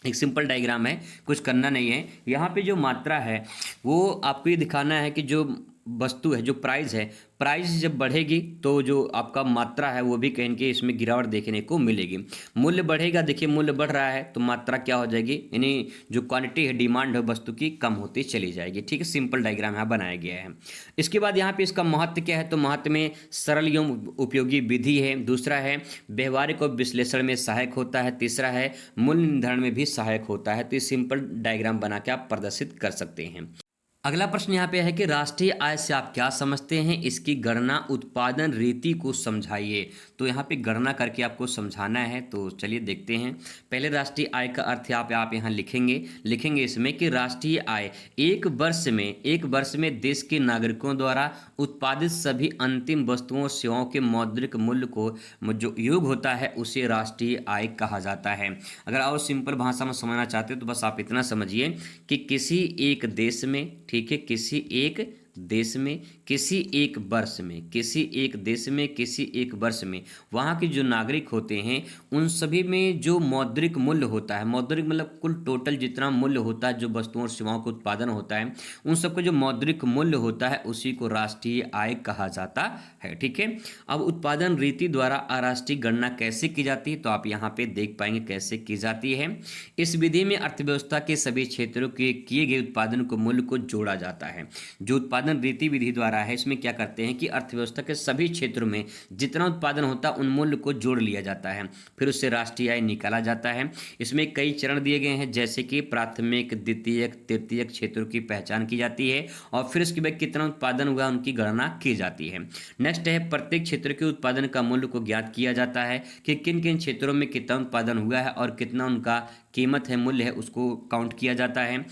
एक सिंपल डायग्राम है, कुछ करना नहीं है। यहाँ पे जो मात्रा है वो आपको ये दिखाना है कि जो वस्तु है, जो प्राइस है, प्राइस जब बढ़ेगी तो जो आपका मात्रा है वो भी कहीं के इसमें गिरावट देखने को मिलेगी। मूल्य बढ़ेगा, देखिए मूल्य बढ़ रहा है तो मात्रा क्या हो जाएगी, यानी जो क्वांटिटी है, डिमांड है वस्तु की, कम होती चली जाएगी, ठीक है। सिंपल डायग्राम यहाँ बनाया गया है। इसके बाद यहाँ पे इसका महत्व क्या है, तो महत्व में सरल एवं उपयोगी विधि है। दूसरा है व्यवहारिक और विश्लेषण में सहायक होता है। तीसरा है मूल्य निर्धारण में भी सहायक होता है। तो ये सिंपल डायग्राम बना के आप प्रदर्शित कर सकते हैं। अगला प्रश्न यहाँ पे है कि राष्ट्रीय आय से आप क्या समझते हैं, इसकी गणना उत्पादन रीति को समझाइए। तो यहाँ पे गणना करके आपको समझाना है। तो चलिए देखते हैं। पहले राष्ट्रीय आय का अर्थ आप यहाँ लिखेंगे इसमें कि राष्ट्रीय आय एक वर्ष में देश के नागरिकों द्वारा उत्पादित सभी अंतिम वस्तुओं और सेवाओं के मौद्रिक मूल्य को जो योग होता है उसे राष्ट्रीय आय कहा जाता है। अगर और सिंपल भाषा में समझना चाहते हो तो बस आप इतना समझिए कि किसी एक देश में, ठीक है, किसी एक देश में, किसी एक वर्ष में, किसी एक देश में, किसी एक वर्ष में वहाँ के जो नागरिक होते हैं उन सभी में जो मौद्रिक मूल्य होता है, मौद्रिक मतलब कुल टोटल जितना मूल्य होता है जो वस्तुओं और सेवाओं का उत्पादन होता है, उन सबका जो मौद्रिक मूल्य होता है उसी को राष्ट्रीय आय कहा जाता है, ठीक है। अब उत्पादन रीति द्वारा अराष्ट्रीय गणना कैसे की जाती है तो आप यहाँ पे देख पाएंगे कैसे की जाती है। इस विधि में अर्थव्यवस्था के सभी क्षेत्रों के किए गए उत्पादन को मूल्य को जोड़ा जाता है। जो उत्पादन रीति विधि द्वारा है इसमें क्या करते हैं कि अर्थव्यवस्था के सभी क्षेत्रों में जितना उत्पादन होता है उन मूल्य को जोड़ लिया जाता है, फिर उससे राष्ट्रीय आय निकाला जाता है। इसमें कई चरण दिए गए हैं, जैसे कि प्राथमिक, द्वितीयक, तृतीयक क्षेत्रों की पहचान की जाती है और फिर उसके बाद कितना उत्पादन हुआ उनकी गणना की जाती है। नेक्स्ट है प्रत्येक क्षेत्र के उत्पादन का मूल्य को ज्ञात किया जाता है कि किन किन क्षेत्रों में कितना उत्पादन हुआ है और कितना उनका कीमत है, मूल्य है, उसको काउंट किया जाता है।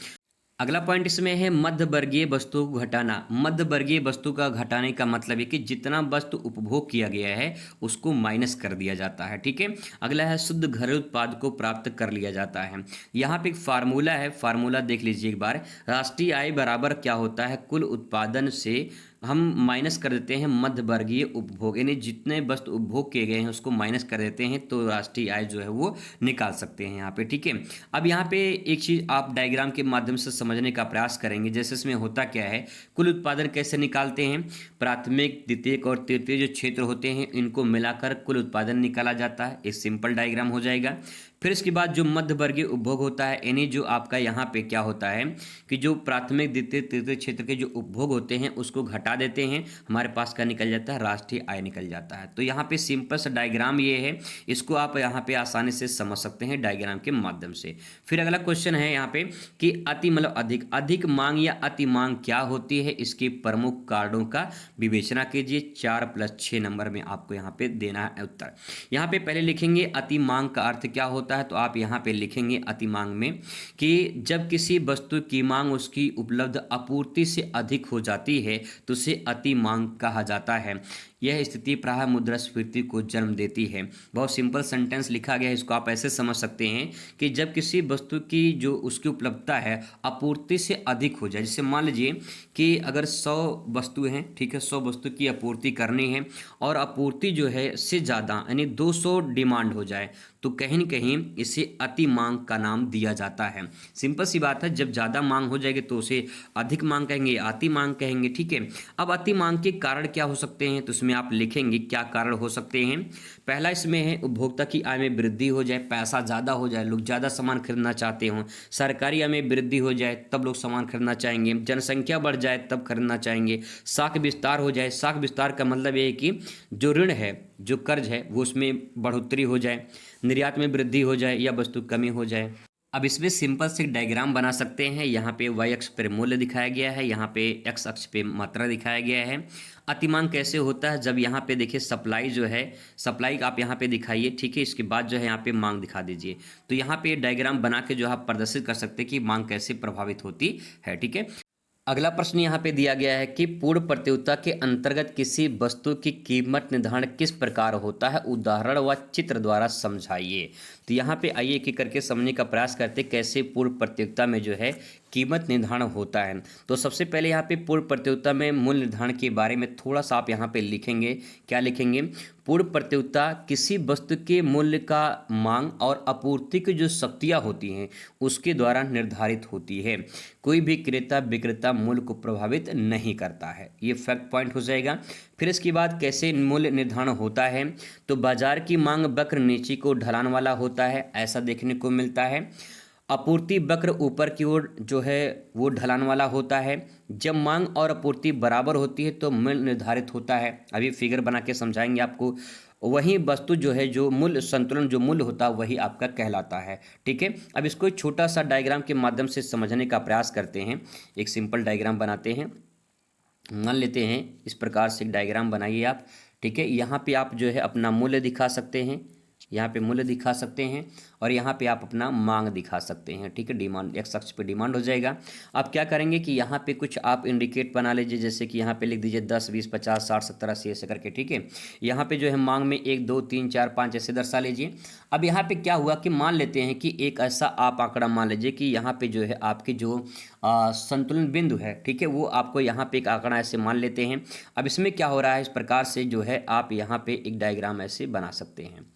अगला पॉइंट इसमें है मध्य वर्गीय वस्तुओं को घटाना। मध्य वर्गीय वस्तु का घटाने का मतलब है कि जितना वस्तु उपभोग किया गया है उसको माइनस कर दिया जाता है, ठीक है। अगला है शुद्ध घरेलू उत्पाद को प्राप्त कर लिया जाता है। यहाँ पे एक फार्मूला है, फार्मूला देख लीजिए एक बार। राष्ट्रीय आय बराबर क्या होता है, कुल उत्पादन से हम माइनस कर देते हैं मध्य वर्गीय उपभोग, यानी जितने वस्तु उपभोग किए गए हैं उसको माइनस कर देते हैं तो राष्ट्रीय आय जो है वो निकाल सकते हैं यहाँ पे, ठीक है। अब यहाँ पे एक चीज़ आप डायग्राम के माध्यम से समझने का प्रयास करेंगे। जैसे इसमें होता क्या है, कुल उत्पादन कैसे निकालते हैं, प्राथमिक, द्वितीयक और तृतीय जो क्षेत्र होते हैं इनको मिलाकर कुल उत्पादन निकाला जाता है। एक सिंपल डायग्राम हो जाएगा। फिर इसके बाद जो मध्यवर्गीय उपभोग होता है, यानी जो आपका यहाँ पे क्या होता है कि जो प्राथमिक द्वितीय तृतीय क्षेत्र के जो उपभोग होते हैं उसको घटा देते हैं, हमारे पास क्या निकल जाता है, राष्ट्रीय आय निकल जाता है। तो यहाँ पे सिंपल सा डायग्राम ये है, इसको आप यहाँ पे आसानी से समझ सकते हैं डायग्राम के माध्यम से। फिर अगला क्वेश्चन है यहाँ पे कि अति मतलब अधिक, अधिक मांग या अति मांग क्या होती है, इसके प्रमुख कारणों का विवेचना कीजिए। 4+6 नंबर में आपको यहाँ पे देना है उत्तर। यहाँ पे पहले लिखेंगे अति मांग का अर्थ क्या होता है, तो आप यहाँ पे लिखेंगे अति मांग में कि जब किसी वस्तु की मांग उसकी उपलब्ध आपूर्ति से अधिक हो जाती है तो उसे अति मांग कहा जाता है। यह स्थिति प्रायः मुद्रास्फीति को जन्म देती है। बहुत सिंपल सेंटेंस लिखा गया है, इसको आप ऐसे समझ सकते हैं कि जब किसी वस्तु की जो उसकी उपलब्धता है आपूर्ति से अधिक हो जाए, जैसे मान लीजिए कि अगर 100 वस्तु हैं, ठीक है, 100 वस्तु की आपूर्ति करनी है और आपूर्ति जो है से ज़्यादा यानी 200 डिमांड हो जाए तो कहीं न कहीं इसे अति मांग का नाम दिया जाता है। सिंपल सी बात है, जब ज़्यादा मांग हो जाएगी तो उसे अधिक मांग कहेंगे, अति मांग कहेंगे, ठीक है। अब अति मांग के कारण क्या हो सकते हैं, तो इसमें आप लिखेंगे क्या कारण हो सकते हैं। पहला इसमें है उपभोक्ता की आय में वृद्धि हो जाए, पैसा ज़्यादा हो जाए, लोग ज़्यादा सामान खरीदना चाहते हों। सरकारी आय में वृद्धि हो जाए तब लोग सामान खरीदना चाहेंगे, जनसंख्या बढ़ जाए तब खरीदना चाहेंगे, साख विस्तार हो जाए। साख विस्तार का मतलब ये है कि जो ऋण है, जो कर्ज है वो उसमें बढ़ोतरी हो जाए, निर्यात में वृद्धि हो जाए या वस्तु कमी हो जाए। अब इसमें सिंपल से डायग्राम बना सकते हैं। यहाँ पे y अक्ष पर मूल्य दिखाया गया है, यहाँ पे x अक्ष पे मात्रा दिखाया गया है। अतिमांग कैसे होता है, जब यहाँ पे देखिए सप्लाई जो है, सप्लाई आप यहाँ पे दिखाइए, ठीक है, इसके बाद जो है यहाँ पे मांग दिखा दीजिए। तो यहाँ पे डायग्राम बना के जो आप प्रदर्शित कर सकते हैं कि मांग कैसे प्रभावित होती है, ठीक है। अगला प्रश्न यहाँ पे दिया गया है कि पूर्ण प्रतियोगिता के अंतर्गत किसी वस्तु की कीमत निर्धारण किस प्रकार होता है, उदाहरण व चित्र द्वारा समझाइए। तो यहाँ पे आइए एक एक करके समझने का प्रयास करते कैसे पूर्ण प्रतियोगिता में जो है कीमत निर्धारण होता है। तो सबसे पहले यहाँ पे पूर्ण प्रतियोगिता में मूल्य निर्धारण के बारे में थोड़ा सा आप यहाँ पे लिखेंगे। क्या लिखेंगे, पूर्ण प्रतियोगिता किसी वस्तु के मूल्य का मांग और आपूर्ति की जो शक्तियाँ होती हैं उसके द्वारा निर्धारित होती है। कोई भी क्रेता विक्रेता मूल्य को प्रभावित नहीं करता है, ये फैक्ट पॉइंट हो जाएगा। फिर इसके बाद कैसे मूल्य निर्धारण होता है, तो बाजार की मांग वक्र नीचे को ढलान वाला होता है, ऐसा देखने को मिलता है। आपूर्ति वक्र ऊपर की ओर जो है वो ढलान वाला होता है। जब मांग और आपूर्ति बराबर होती है तो मूल्य निर्धारित होता है। अभी फिगर बना के समझाएंगे आपको। वही वस्तु जो है, जो मूल्य संतुलन, जो मूल्य होता है वही आपका कहलाता है, ठीक है। अब इसको एक छोटा सा डायग्राम के माध्यम से समझने का प्रयास करते हैं। एक सिंपल डायग्राम बनाते हैं। मान लेते हैं इस प्रकार से एक डायग्राम बनाइए आप, ठीक है। यहाँ पे आप जो है अपना मूल्य दिखा सकते हैं, यहाँ पे मूल्य दिखा सकते हैं और यहाँ पे आप अपना मांग दिखा सकते हैं, ठीक है। डिमांड एक्स अक्ष पे डिमांड हो जाएगा। आप क्या करेंगे कि यहाँ पे कुछ आप इंडिकेट बना लीजिए, जैसे कि यहाँ पे लिख दीजिए 10, 20, 50, 60, 70, 80 ऐसे करके, ठीक है। यहाँ पे जो है मांग में 1, 2, 3, 4, 5 ऐसे दर्शा लीजिए। अब यहाँ पे क्या हुआ कि मान लेते हैं कि एक ऐसा आप आंकड़ा मान लीजिए कि यहाँ पे जो है आपकी जो संतुलन बिंदु है, ठीक है, वो आपको यहाँ पे एक आंकड़ा ऐसे मान लेते हैं। अब इसमें क्या हो रहा है, इस प्रकार से जो है आप यहाँ पे एक डायग्राम ऐसे बना सकते हैं,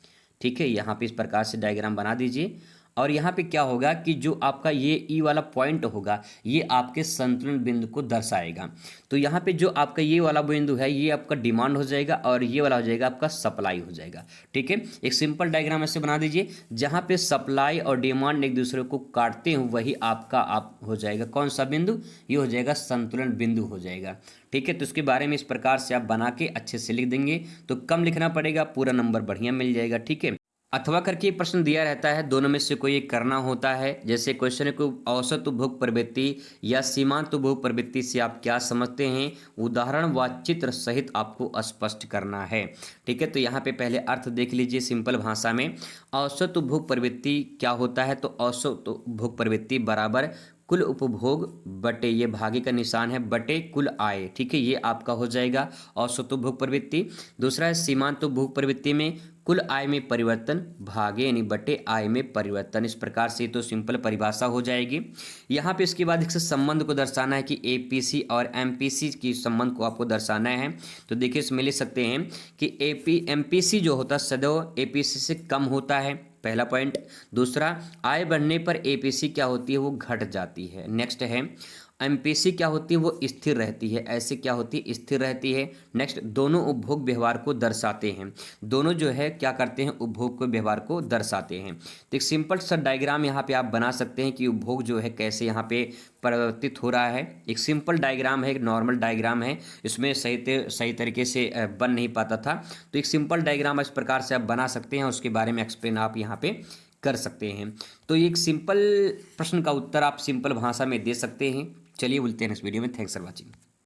ठीक है। यहाँ पे इस प्रकार से डायग्राम बना दीजिए और यहाँ पे क्या होगा कि जो आपका ये ई वाला पॉइंट होगा ये आपके संतुलन बिंदु को दर्शाएगा। तो यहाँ पे जो आपका ये वाला बिंदु है ये आपका डिमांड हो जाएगा और ये वाला हो जाएगा आपका सप्लाई हो जाएगा, ठीक है। एक सिंपल डायग्राम ऐसे बना दीजिए, जहाँ पे सप्लाई और डिमांड एक दूसरे को काटते हैं वही आपका आप हो जाएगा कौन सा बिंदु, ये हो जाएगा संतुलन बिंदु हो जाएगा, ठीक है। तो इसके बारे में इस प्रकार से आप बना के अच्छे से लिख देंगे तो कम लिखना पड़ेगा, पूरा नंबर बढ़िया मिल जाएगा, ठीक है। अथवा करके प्रश्न दिया रहता है, दोनों में से कोई एक करना होता है। जैसे क्वेश्चन है को औसत उपभोग प्रवृत्ति या सीमांत उपभोग प्रवृत्ति से आप क्या समझते हैं, उदाहरण व चित्र सहित आपको स्पष्ट करना है, ठीक है। तो यहाँ पे पहले अर्थ देख लीजिए सिंपल भाषा में। औसत उपभोग प्रवृत्ति क्या होता है, तो औसत उपभोग प्रवृत्ति बराबर कुल उपभोग बटे, ये भागे का निशान है, बटे कुल आय, ठीक है, ये आपका हो जाएगा औसत उपभोग प्रवृत्ति। दूसरा है सीमांत उपभोग प्रवृत्ति में कुल आय में परिवर्तन भागे यानी बटे आय में परिवर्तन। इस प्रकार से तो सिंपल परिभाषा हो जाएगी। यहाँ पे इसके बाद एक संबंध को दर्शाना है कि एपीसी और एमपीसी की संबंध को आपको दर्शाना है। तो देखिए इसमें लिख सकते हैं कि एमपीसी जो होता है सदैव एपीसी से कम होता है, पहला पॉइंट। दूसरा, आय बढ़ने पर एपीसी क्या होती है, वो घट जाती है। नेक्स्ट है एम्पेसी क्या होती है, वो स्थिर रहती है। ऐसे क्या होती है, स्थिर रहती है। नेक्स्ट, दोनों उपभोग व्यवहार को दर्शाते हैं। दोनों जो है क्या करते हैं, उपभोग के व्यवहार को दर्शाते हैं। तो एक सिंपल सा डायग्राम यहाँ पे आप बना सकते हैं कि उपभोग जो है कैसे यहाँ पे परिवर्तित हो रहा है। एक सिंपल डायग्राम है, एक नॉर्मल डायग्राम है, इसमें सही तरीके से बन नहीं पाता था। तो एक सिंपल डायग्राम इस प्रकार से आप बना सकते हैं, उसके बारे में एक्सप्लेन आप यहाँ पे कर सकते हैं। तो ये एक सिंपल प्रश्न का उत्तर आप सिंपल भाषा में दे सकते हैं। चलिए मिलते हैं इस वीडियो में। Thanks for watching.